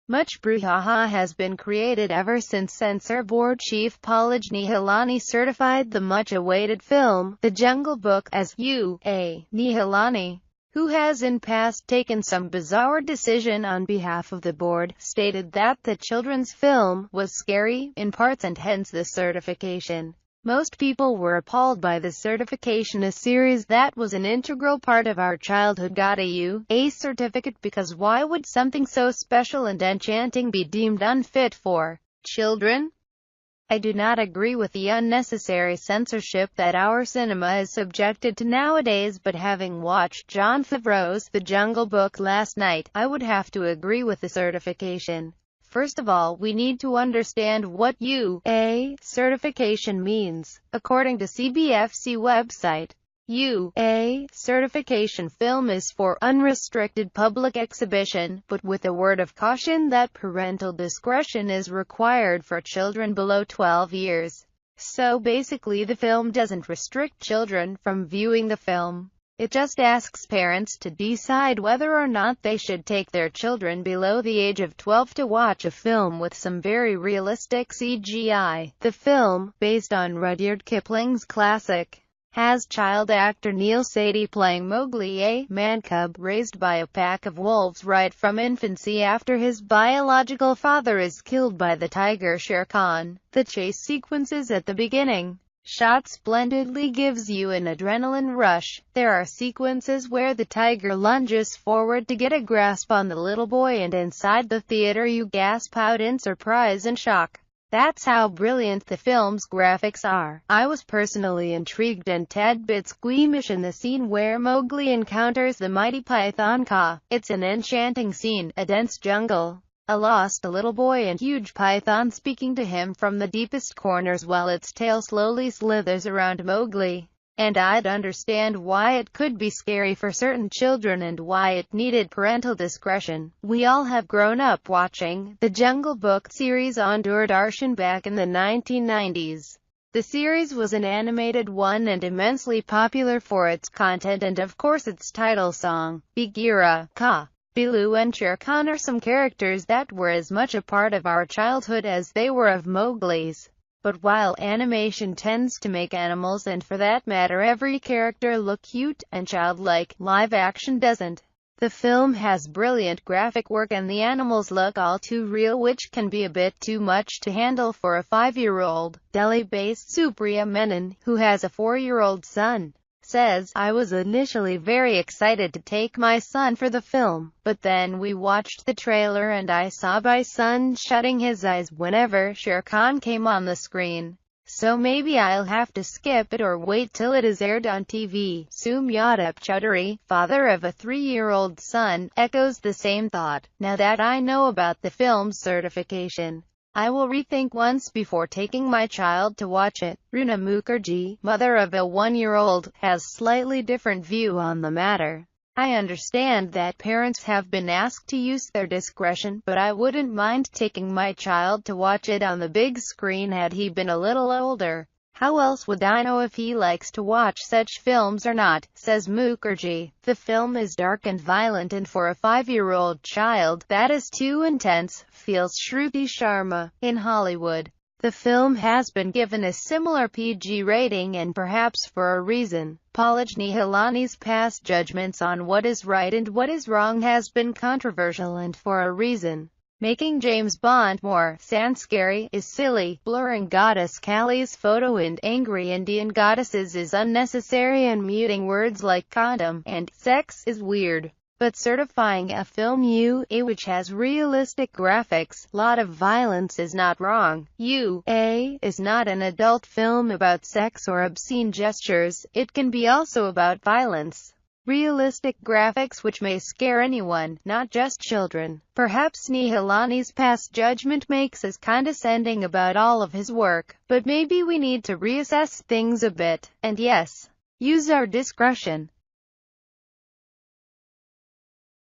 Much brouhaha has been created ever since Censor Board Chief Pahlaj Nihalani certified the much-awaited film, The Jungle Book, as U.A. Nihalani, who has in past taken some bizarre decision on behalf of the board, stated that the children's film was scary, in parts, and hence the certification. Most people were appalled by the certification. A series that was an integral part of our childhood got a U.A. certificate, because why would something so special and enchanting be deemed unfit for children? I do not agree with the unnecessary censorship that our cinema is subjected to nowadays, but having watched Jon Favreau's The Jungle Book last night, I would have to agree with the certification. First of all, we need to understand what U.A. certification means. According to CBFC website, U.A. certification film is for unrestricted public exhibition, but with a word of caution that parental discretion is required for children below 12 years. So basically the film doesn't restrict children from viewing the film. It just asks parents to decide whether or not they should take their children below the age of 12 to watch a film with some very realistic CGI. The film, based on Rudyard Kipling's classic, has child actor Neil Sadie playing Mowgli, a man-cub raised by a pack of wolves right from infancy after his biological father is killed by the tiger Shere Khan. The chase sequences at the beginning shot splendidly gives you an adrenaline rush. There are sequences where the tiger lunges forward to get a grasp on the little boy, and inside the theater you gasp out in surprise and shock. That's how brilliant the film's graphics are. I was personally intrigued and tad bit squeamish in the scene where Mowgli encounters the mighty python Kaa. It's an enchanting scene, a dense jungle, a lost little boy and huge python speaking to him from the deepest corners while its tail slowly slithers around Mowgli. And I'd understand why it could be scary for certain children and why it needed parental discretion. We all have grown up watching The Jungle Book series on Doordarshan back in the 1990s. The series was an animated one and immensely popular for its content and of course its title song. Bagheera, Kaa, Baloo and Shere Khan are some characters that were as much a part of our childhood as they were of Mowgli's. But while animation tends to make animals, and for that matter every character, look cute and childlike, live action doesn't. The film has brilliant graphic work and the animals look all too real, which can be a bit too much to handle for a 5-year-old. Delhi-based Supriya Menon, who has a 4-year-old son, says, I was initially very excited to take my son for the film, but then we watched the trailer and I saw my son shutting his eyes whenever Shere Khan came on the screen. So maybe I'll have to skip it or wait till it is aired on TV. Sumyadip Chaudhary, father of a 3-year-old son, echoes the same thought. Now that I know about the film's certification, I will rethink once before taking my child to watch it. Runa Mukherjee, mother of a 1-year-old, has slightly different view on the matter. I understand that parents have been asked to use their discretion, but I wouldn't mind taking my child to watch it on the big screen had he been a little older. How else would I know if he likes to watch such films or not, says Mukherjee. The film is dark and violent, and for a 5-year-old child, that is too intense, feels Shruti Sharma. In Hollywood, the film has been given a similar PG rating, and perhaps for a reason. Pahlaj Nihalani's past judgments on what is right and what is wrong has been controversial, and for a reason. Making James Bond more scary is silly, blurring Goddess Kali's photo and angry Indian goddesses is unnecessary, and muting words like condom and sex is weird. But certifying a film U.A. which has realistic graphics, lot of violence is not wrong. U.A. is not an adult film about sex or obscene gestures, it can be also about violence. Realistic graphics which may scare anyone, not just children. Perhaps Nihalani's past judgment makes us condescending about all of his work, but maybe we need to reassess things a bit, and yes, use our discretion.